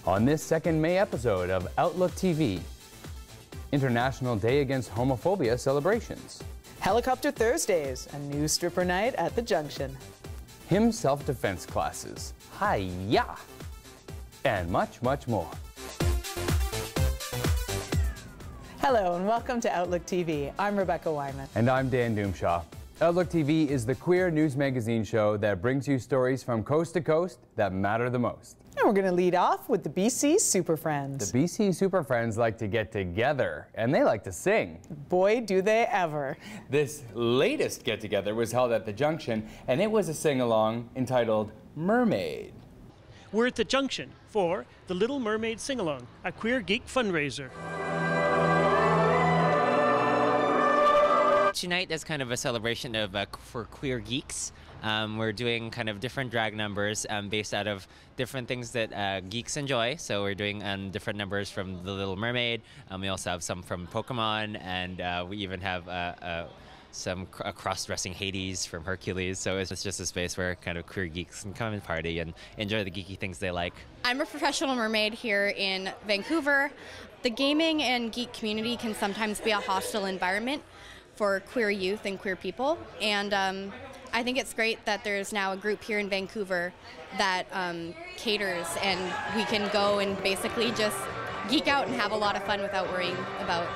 On this 2nd May episode of Outlook TV, International Day Against Homophobia celebrations. Helicopter Thursdays, a new stripper night at the Junction. Hymn self-defense classes. Hi-ya! And much, much more. Hello and welcome to Outlook TV. I'm Rebecca Wyman. And I'm Dan Doomshaw. Outlook TV is the queer news magazine show that brings you stories from coast to coast that matter the most. And we're going to lead off with the BC Superfriends. The BC Superfriends like to get together, and they like to sing. Boy, do they ever. This latest get-together was held at the Junction, and it was a sing-along entitled Mermaid. We're at the Junction for the Little Mermaid Sing-Along, a queer geek fundraiser. Tonight is kind of a celebration of for queer geeks. We're doing kind of different drag numbers based out of different things that geeks enjoy. So we're doing different numbers from The Little Mermaid. We also have some from Pokemon, and we even have some cross-dressing Hades from Hercules. So it's just a space where kind of queer geeks can come and party and enjoy the geeky things they like. I'm a professional mermaid here in Vancouver. The gaming and geek community can sometimes be a hostile environment for queer youth and queer people, and I think it's great that there's now a group here in Vancouver that caters, and we can go and basically just geek out and have a lot of fun without worrying about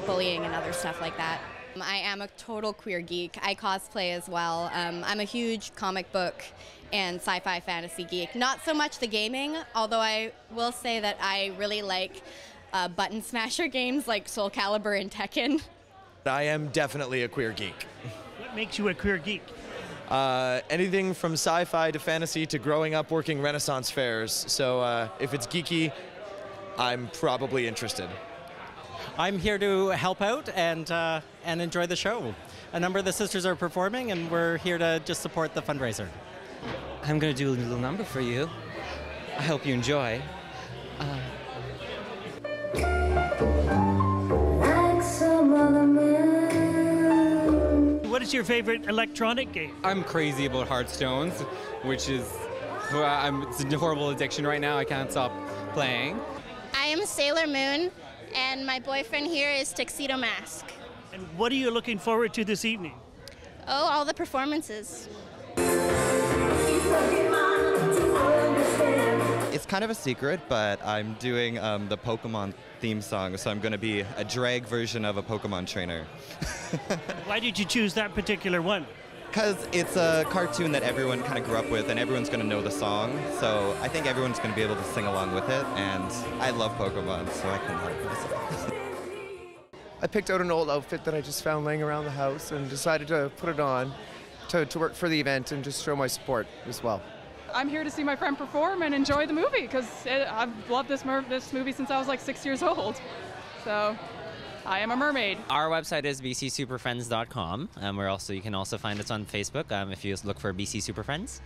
bullying and other stuff like that. I am a total queer geek. I cosplay as well. I'm a huge comic book and sci-fi fantasy geek. Not so much the gaming, although I will say that I really like button smasher games like Soul Calibur and Tekken. I am definitely a queer geek. What makes you a queer geek? Anything from sci-fi to fantasy to growing up working Renaissance fairs. So if it's geeky, I'm probably interested. I'm here to help out and enjoy the show. A number of the sisters are performing, and we're here to just support the fundraiser. I'm going to do a little number for you. I hope you enjoy. What is your favorite electronic game? I'm crazy about Hearthstone, which is it's a horrible addiction right now. I can't stop playing. I am Sailor Moon, and my boyfriend here is Tuxedo Mask. And what are you looking forward to this evening? Oh, all the performances. It's kind of a secret, but I'm doing the Pokemon theme song, so I'm going to be a drag version of a Pokemon trainer. Why did you choose that particular one? Because it's a cartoon that everyone kind of grew up with, and everyone's going to know the song, so I think everyone's going to be able to sing along with it, and I love Pokemon, so I couldn't help myself. I picked out an old outfit that I just found laying around the house and decided to put it on to work for the event and just show my support as well. I'm here to see my friend perform and enjoy the movie because I've loved this movie since I was like 6 years old. So I am a mermaid. Our website is bcsuperfriends.com. You can also find us on Facebook if you look for BC Superfriends.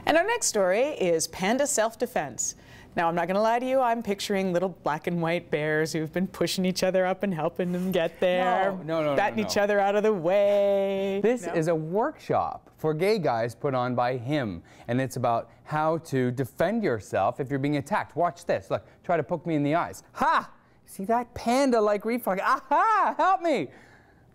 And our next story is Panda self-defense. Now, I'm not going to lie to you, I'm picturing little black and white bears who've been pushing each other up and helping them get there, batting each other out of the way. This is a workshop for gay guys put on by him, and it's about how to defend yourself if you're being attacked. Watch this. Look, try to poke me in the eyes. Ha! See that panda-like reflex? Aha! Help me!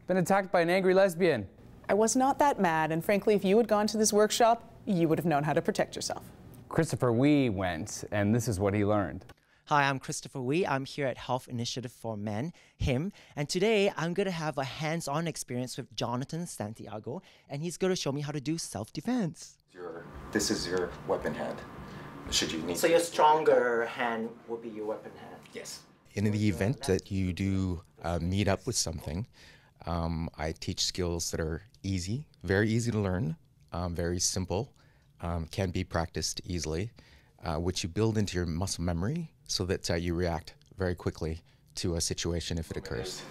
Been attacked by an angry lesbian. I was not that mad, and frankly, if you had gone to this workshop, you would have known how to protect yourself. Christopher Wee went, and this is what he learned. Hi, I'm Christopher Wee. I'm here at Health Initiative for Men, HIM, and today I'm going to have a hands-on experience with Jonathan Santiago, and he's going to show me how to do self-defense. This is your weapon hand, should you need. So your stronger hand will be your weapon hand? Yes. In the event that you do meet up with something, I teach skills that are easy, very easy to learn, very simple, can be practiced easily, which you build into your muscle memory so that you react very quickly to a situation if it occurs.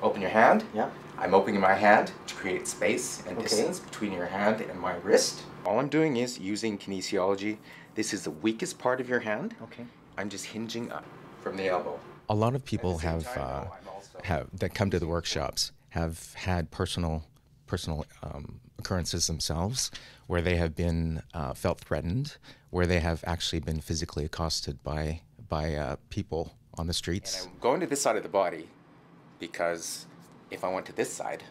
Open your hand. Yeah. I'm opening my hand to create space and distance between your hand and my wrist. All I'm doing is using kinesiology. This is the weakest part of your hand. Okay. I'm just hinging up from the elbow. A lot of people that come to the workshops have had personal personal occurrences themselves, where they have been felt threatened, where they have actually been physically accosted by people on the streets. And I'm going to this side of the body because if I went to this side,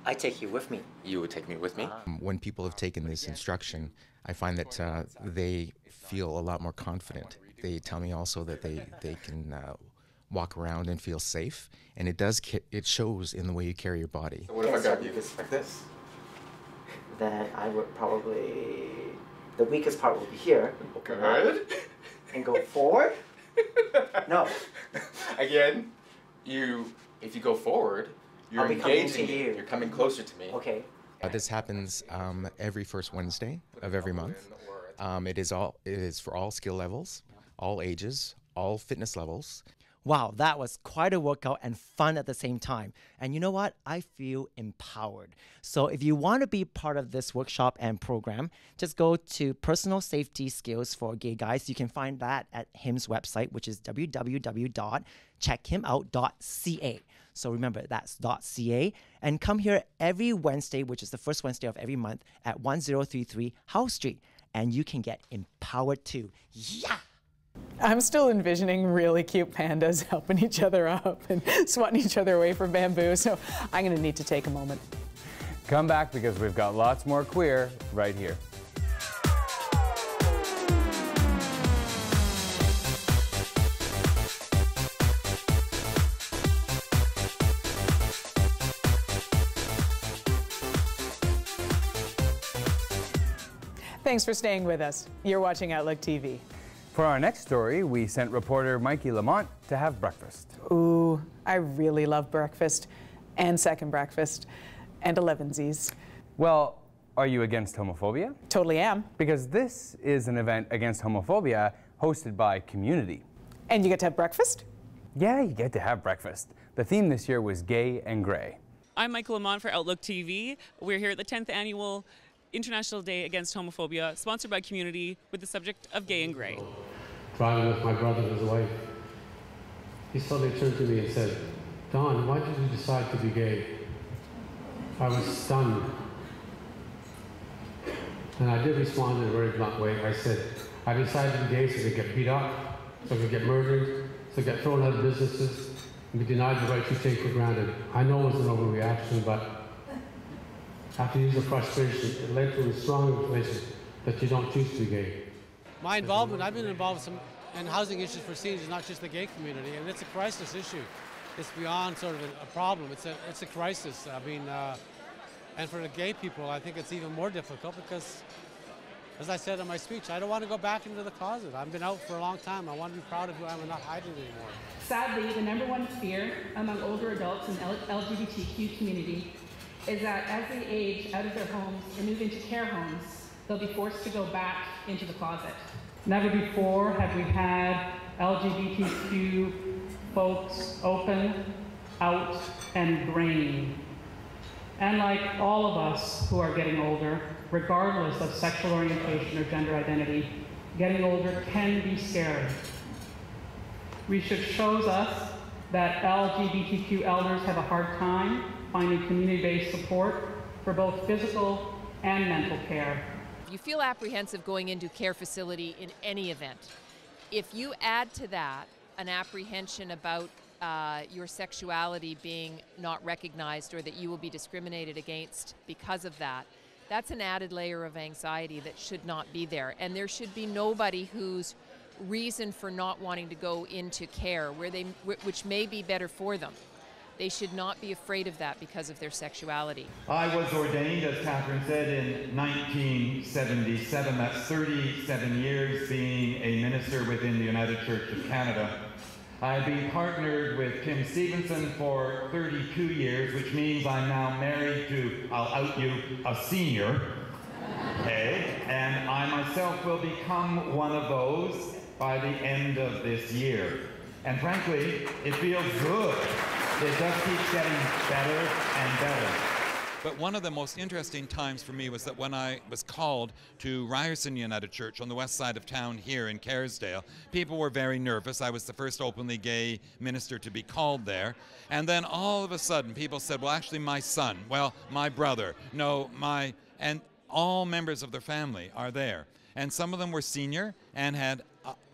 I take you with me. You would take me with me? When people have taken this instruction, I find that they feel a lot more confident. They tell me also that they can walk around and feel safe, and it shows in the way you carry your body. So what if I grab you like this? Then I would probably, the weakest part would be here. Good. And go forward? No. Again, if you go forward, you're engaging me. You're coming closer to me. Okay. This happens every first Wednesday of every month. It is for all skill levels, all ages, all fitness levels. Wow, that was quite a workout and fun at the same time. And you know what? I feel empowered. So if you want to be part of this workshop and program, just go to Personal Safety Skills for Gay Guys. You can find that at HIM's website, which is www.checkhimout.ca. So remember, that's .ca. And come here every Wednesday, which is the first Wednesday of every month, at 1033 House Street. And you can get empowered too. Yeah! I'm still envisioning really cute pandas helping each other up and swatting each other away from bamboo, so I'm going to need to take a moment. Come back because we've got lots more queer right here. Thanks for staying with us. You're watching Outlook TV. For our next story, we sent reporter Mikey Lamont to have breakfast. Ooh, I really love breakfast, and second breakfast, and 11sies. Well, are you against homophobia? Totally am. Because this is an event against homophobia hosted by Community. And you get to have breakfast? Yeah, you get to have breakfast. The theme this year was gay and gray. I'm Michael Lamont for Outlook TV. We're here at the 10th Annual International Day Against Homophobia, sponsored by Community, with the subject of gay and gray. Driving with my brother and his wife, he suddenly turned to me and said, "Don, why did you decide to be gay?" I was stunned. And I did respond in a very blunt way. I said, "I decided to be gay so I could get beat up, so I could get murdered, so I could get thrown out of businesses, and be denied the rights you take for granted." I know it was an overreaction, but after years of frustration, it led to a strong information that you don't choose to be gay. My involvement, I've been involved in housing issues for seniors, not just the gay community, and it's a crisis issue. It's beyond sort of a problem. It's a crisis. I mean, and for the gay people, I think it's even more difficult because, as I said in my speech, I don't want to go back into the closet. I've been out for a long time. I want to be proud of who I am and not hide it anymore. Sadly, the #1 fear among older adults in the LGBTQ community is that as they age out of their homes and move into care homes, they'll be forced to go back into the closet. Never before have we had LGBTQ folks open, out, and graying. And like all of us who are getting older, regardless of sexual orientation or gender identity, getting older can be scary. Research shows us that LGBTQ elders have a hard time finding community-based support for both physical and mental care. You feel apprehensive going into a care facility in any event. If you add to that an apprehension about your sexuality being not recognized or that you will be discriminated against because of that, that's an added layer of anxiety that should not be there. And there should be nobody whose reason for not wanting to go into care, which may be better for them, they should not be afraid of that because of their sexuality. I was ordained, as Catherine said, in 1977. That's 37 years being a minister within the United Church of Canada. I've been partnered with Kim Stevenson for 32 years, which means I'm now married to, I'll out you, a senior. Okay? And I myself will become one of those by the end of this year. And frankly, it feels good. It just keeps getting better and better. But one of the most interesting times for me was that when I was called to Ryerson United Church on the west side of town here in Kerrisdale, people were very nervous. I was the first openly gay minister to be called there. And then all of a sudden people said, well, actually my son, well, my brother, no, and all members of their family are there. And some of them were senior and had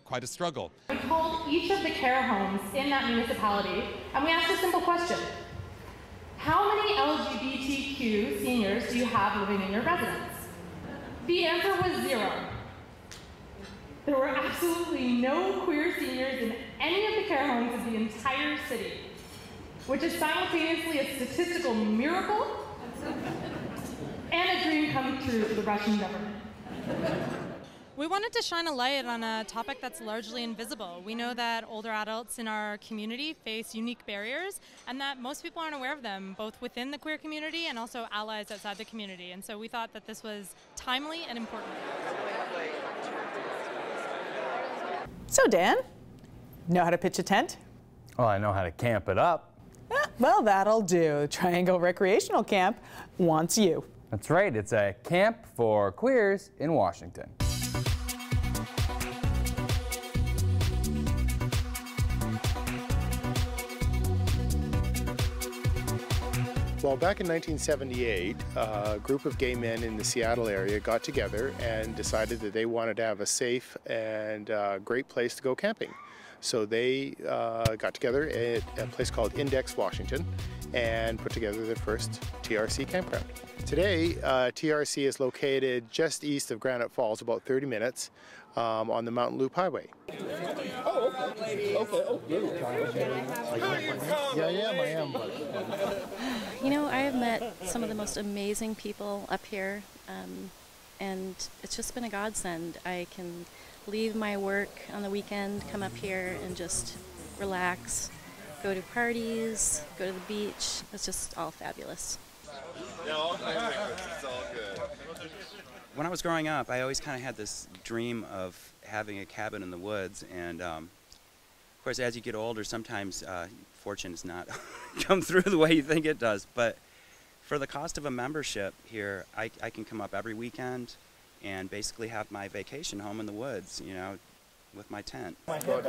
quite a struggle. We called each of the care homes in that municipality and we asked a simple question. How many LGBTQ seniors do you have living in your residence? The answer was 0. There were absolutely no queer seniors in any of the care homes of the entire city, which is simultaneously a statistical miracle and a dream come true for the Russian government. We wanted to shine a light on a topic that's largely invisible. We know that older adults in our community face unique barriers and that most people aren't aware of them, both within the queer community and also allies outside the community. And so we thought that this was timely and important. So Dan, know how to pitch a tent? Well, I know how to camp it up. Well, that'll do. Triangle Recreational Camp wants you. That's right, it's a camp for queers in Washington. Well, back in 1978, a group of gay men in the Seattle area got together and decided that they wanted to have a safe and great place to go camping. So they got together at a place called Index, Washington, and put together their first TRC campground. Today, TRC is located just east of Granite Falls, about 30 minutes, on the Mountain Loop Highway. Oh, okay. Yeah, I am. You know, I have met some of the most amazing people up here, and it's just been a godsend. I can leave my work on the weekend, come up here and just relax, go to parties, go to the beach. It's just all fabulous. Yeah, all it's all good. When I was growing up, I always kind of had this dream of having a cabin in the woods, and of course, as you get older, sometimes fortune does not come through the way you think it does. But for the cost of a membership here, I can come up every weekend and basically have my vacation home in the woods, you know, with my tent. Hello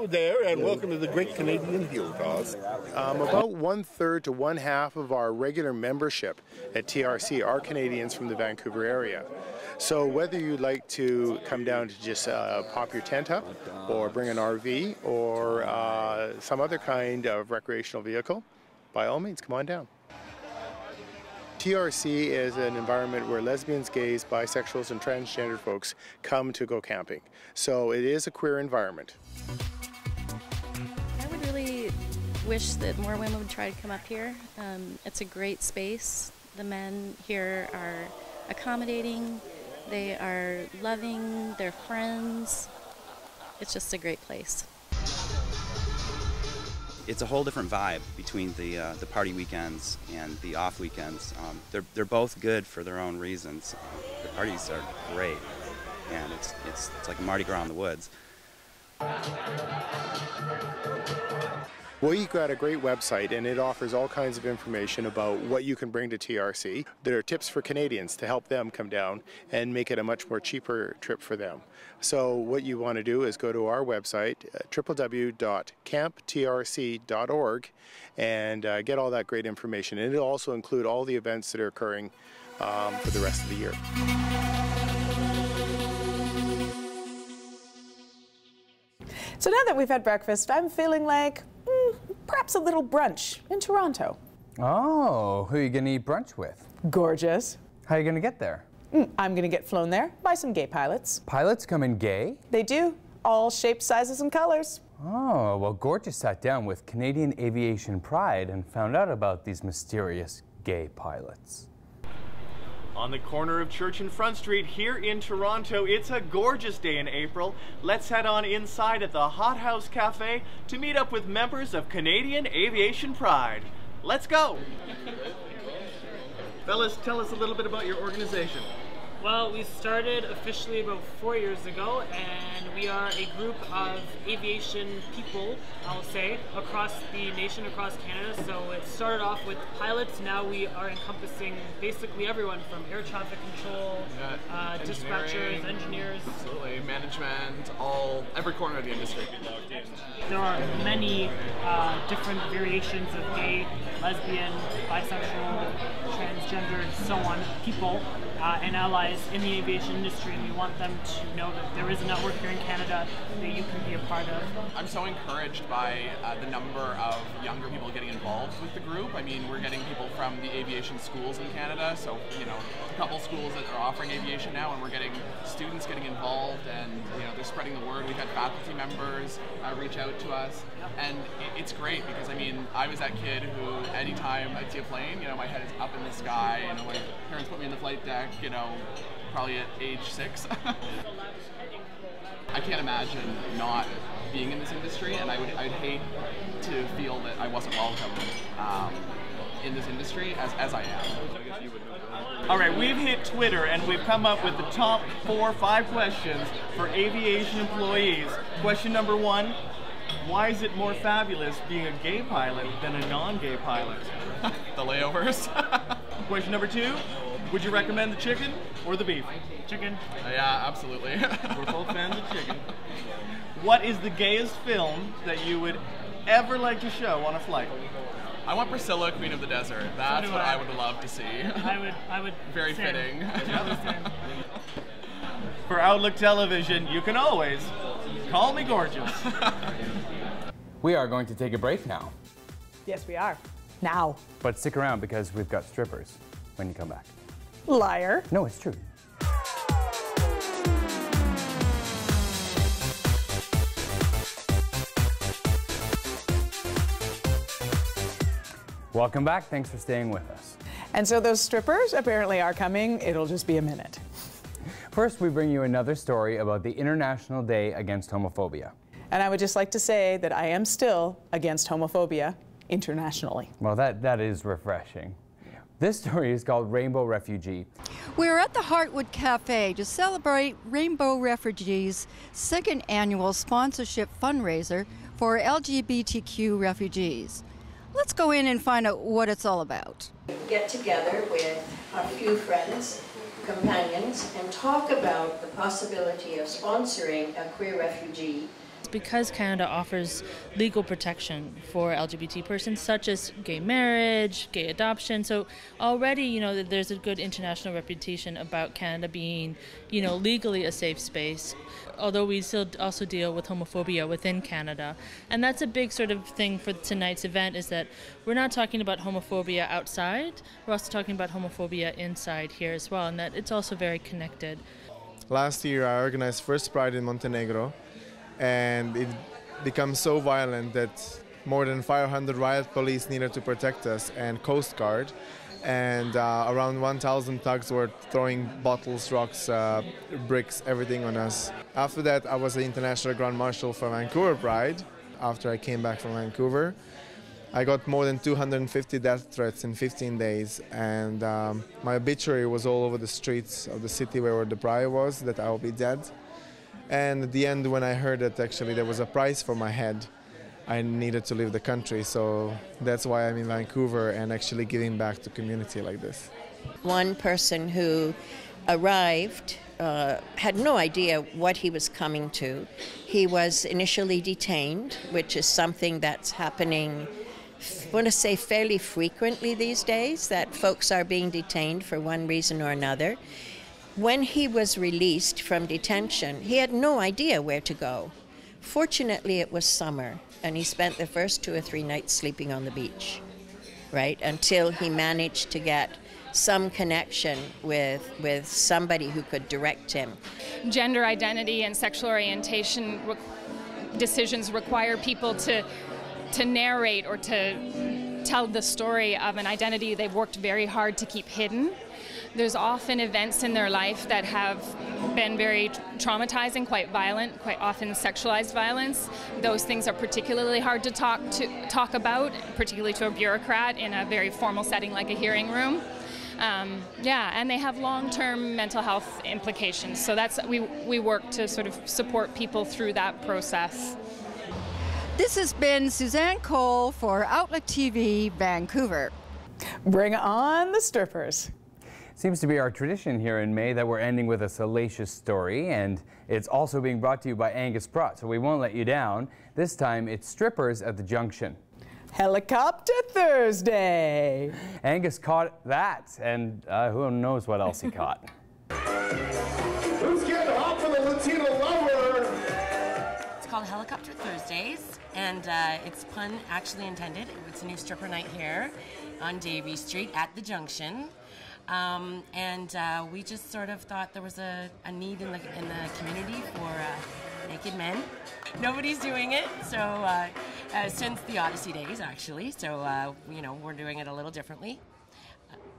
there, and welcome to the Great Canadian Hill Toss. About 1/3 to 1/2 of our regular membership at TRC are Canadians from the Vancouver area. So whether you'd like to come down to just pop your tent up, or bring an RV, or some other kind of recreational vehicle, by all means, come on down. TRC is an environment where lesbians, gays, bisexuals, and transgender folks come to go camping. So it is a queer environment. I would really wish that more women would try to come up here. It's a great space. The men here are accommodating, they are loving, they're friends. It's just a great place. It's a whole different vibe between the party weekends and the off weekends. They're both good for their own reasons. The parties are great, and it's like Mardi Gras in the woods. Well, you've got a great website, and it offers all kinds of information about what you can bring to TRC. There are tips for Canadians to help them come down and make it a much more cheaper trip for them. So what you want to do is go to our website, www.camptrc.org, and get all that great information. And it'll also include all the events that are occurring for the rest of the year. So now that we've had breakfast, I'm feeling like perhaps a little brunch in Toronto. Oh, who are you going to eat brunch with? Gorgeous. How are you going to get there? I'm going to get flown there by some gay pilots. Pilots come in gay? They do. All shapes, sizes, and colors. Oh, well, Gorgeous sat down with Canadian Aviation Pride and found out about these mysterious gay pilots. On the corner of Church and Front Street here in Toronto, it's a gorgeous day in April. Let's head on inside at the Hot House Cafe to meet up with members of Canadian Aviation Pride. Let's go! Fellas, tell us a little bit about your organization. Well, we started officially about 4 years ago, and we are a group of aviation people, I'll say, across the nation, across Canada. So it started off with pilots. Now we are encompassing basically everyone from air traffic control, dispatchers, engineers. Absolutely, management, every corner of the industry. There are many different variations of gay, lesbian, bisexual, transgender, so on, people and allies in the aviation industry, and we want them to know that there is a network here in Canada that you can be a part of. I'm so encouraged by the number of younger people getting involved with the group. I mean, we're getting people from the aviation schools in Canada, so a couple schools that are offering aviation now, and we're getting students getting involved, and they're spreading the word. We've had faculty members reach out to us, and it's great because I was that kid who anytime I'd see a plane, my head is up in the sky, my parents put me in the flight deck, probably at age 6. I can't imagine not being in this industry, and I'd hate to feel that I wasn't welcome in this industry as I am. All right, we've hit Twitter and we've come up with the top 4 or 5 questions for aviation employees. Question number 1, why is it more fabulous being a gay pilot than a non-gay pilot? The layovers. Question number 2, would you recommend the chicken or the beef? Chicken. Yeah, absolutely. We're both fans of chicken. What is the gayest film that you would ever like to show on a flight? I want Priscilla, Queen of the Desert. That's what I would love to see. I would. Very fitting. For Outlook Television, you can always call me gorgeous. We are going to take a break now. Yes, we are. Now. But stick around because we've got strippers when you come back. Liar. No, it's true. Welcome back. Thanks for staying with us. And so those strippers apparently are coming. It'll just be a minute. First, we bring you another story about the International Day Against Homophobia. And I would just like to say that I am still against homophobia internationally. Well, that is refreshing. This story is called Rainbow Refugee. We're at the Heartwood Cafe to celebrate Rainbow Refugee's 2nd annual sponsorship fundraiser for LGBTQ refugees. Let's go in and find out what it's all about. Get together with a few friends, companions, and talk about the possibility of sponsoring a queer refugee. Because Canada offers legal protection for LGBT persons, such as gay marriage, gay adoption, so already, there's a good international reputation about Canada being, legally a safe space, although we still also deal with homophobia within Canada. And that's a big sort of thing for tonight's event, is that we're not talking about homophobia outside, we're also talking about homophobia inside here as well, and that it's also very connected. Last year I organized First Pride in Montenegro, and it became so violent that more than 500 riot police needed to protect us, and Coast Guard, and around 1,000 thugs were throwing bottles, rocks, bricks, everything on us. After that, I was the International Grand Marshal for Vancouver Pride. After I came back from Vancouver, I got more than 250 death threats in 15 days, and my obituary was all over the streets of the city where the pride was, that I will be dead. And at the end, when I heard that actually there was a price for my head, I needed to leave the country. So that's why I'm in Vancouver and actually giving back to community like this. One person who arrived had no idea what he was coming to. He was initially detained, which is something that's happening, I want to say fairly frequently these days, that folks are being detained for one reason or another. When he was released from detention, he had no idea where to go. Fortunately, it was summer, and he spent the first 2 or 3 nights sleeping on the beach, right, until he managed to get some connection with somebody who could direct him. Gender identity and sexual orientation decisions require people to narrate or to tell the story of an identity they've worked very hard to keep hidden. There's often events in their life that have been very traumatizing, quite violent, quite often sexualized violence. Those things are particularly hard to talk about, particularly to a bureaucrat in a very formal setting like a hearing room. Yeah, and they have long-term mental health implications. So that's we work to sort of support people through that process. This has been Suzanne Cole for OutlookTV, Vancouver. Bring on the strippers. Seems to be our tradition here in May that we're ending with a salacious story, and it's also being brought to you by Angus Brought, so we won't let you down. This time it's strippers at the Junction. Helicopter Thursday. Angus caught that, and who knows what else he caught. Who's getting hot for the Latino lover? It's called Helicopter Thursdays, and it's pun actually intended. It's a new stripper night here on Davie Street at the Junction. We just sort of thought there was a need in the community for naked men. Nobody's doing it, so since the Odyssey days, actually. So you know, we're doing it a little differently.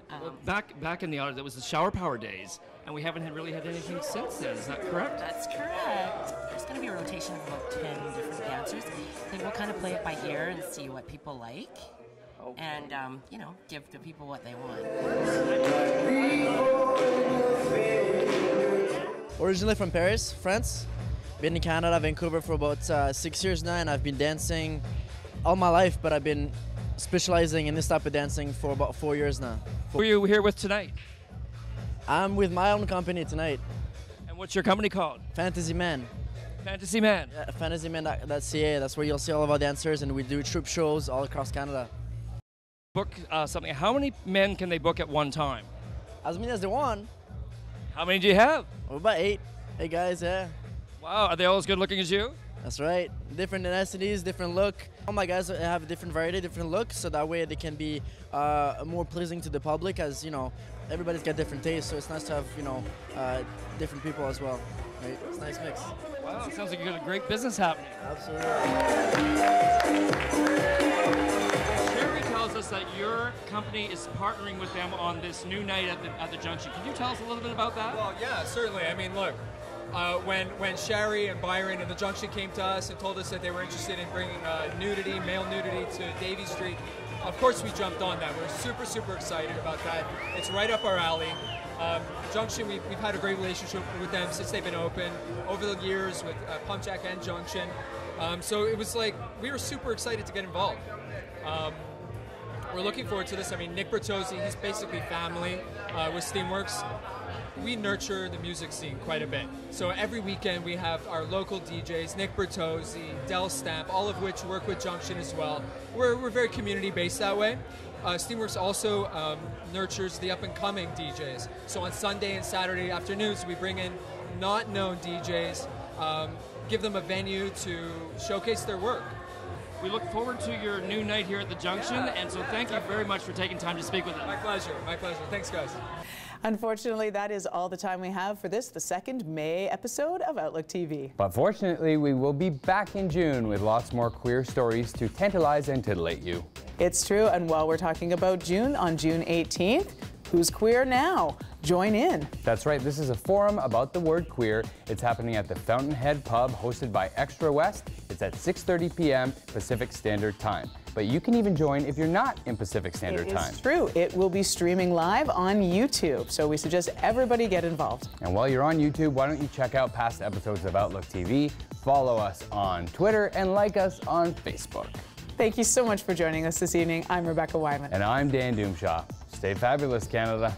Well, back in the Odyssey, it was the shower power days, and we haven't really had anything since then. Is that correct? That's correct. There's going to be a rotation of about 10 different dancers. I think we'll kind of play it by ear and see what people like. And, you know, give the people what they want. Originally from Paris, France. Been in Canada, Vancouver for about 6 years now, and I've been dancing all my life, but I've been specializing in this type of dancing for about 4 years now. Who are you here with tonight? I'm with my own company tonight. And what's your company called? Fantasy Man. Fantasy Man? Yeah, fantasyman.ca. That's where you'll see all of our dancers, and we do troupe shows all across Canada. Book something. How many men can they book at one time? As many as they want. How many do you have? Well, about 8. 8 guys, yeah. Wow, are they all as good looking as you? That's right. Different ethnicities, different look. All my guys have a different variety, different looks, so that way they can be more pleasing to the public, as, you know, everybody's got different tastes, so it's nice to have, you know, different people as well. Right? It's a nice mix. Wow, it sounds like you got a great business happening. Absolutely. Sherry tells us that your company is partnering with them on this new night at the Junction. Can you tell us a little bit about that? Well, yeah, certainly. I mean, look, when Sherry and Byron and the Junction came to us and told us that they were interested in bringing nudity, male nudity to Davie Street, of course we jumped on that. We're super, super excited about that. It's right up our alley. Junction, we've had a great relationship with them since they've been open over the years with Pump Jack and Junction. So it was like, we were super excited to get involved. We're looking forward to this. I mean, Nick Bertozzi, he's basically family with Steamworks. We nurture the music scene quite a bit. So every weekend we have our local DJs, Nick Bertozzi, Del Stamp, all of which work with Junction as well. We're very community-based that way. Steamworks also nurtures the up-and-coming DJs. So on Sunday and Saturday afternoons, we bring in not known DJs, give them a venue to showcase their work. We look forward to your new night here at the Junction, and so thank you very much for taking time to speak with us. My pleasure, my pleasure. Thanks, guys. Unfortunately, that is all the time we have for this, the second May episode of Outlook TV. But fortunately, we will be back in June with lots more queer stories to tantalize and titillate you. It's true, and while we're talking about June, on June 18th, who's queer now? Join in. That's right, this is a forum about the word queer. It's happening at the Fountainhead Pub, hosted by Extra West. It's at 6:30 p.m. Pacific Standard Time. But you can even join if you're not in Pacific Standard Time. It's true. It will be streaming live on YouTube, so we suggest everybody get involved. And while you're on YouTube, why don't you check out past episodes of Outlook TV, follow us on Twitter, and like us on Facebook. Thank you so much for joining us this evening. I'm Rebecca Wyman. And I'm Dan Doomshaw. Stay fabulous, Canada.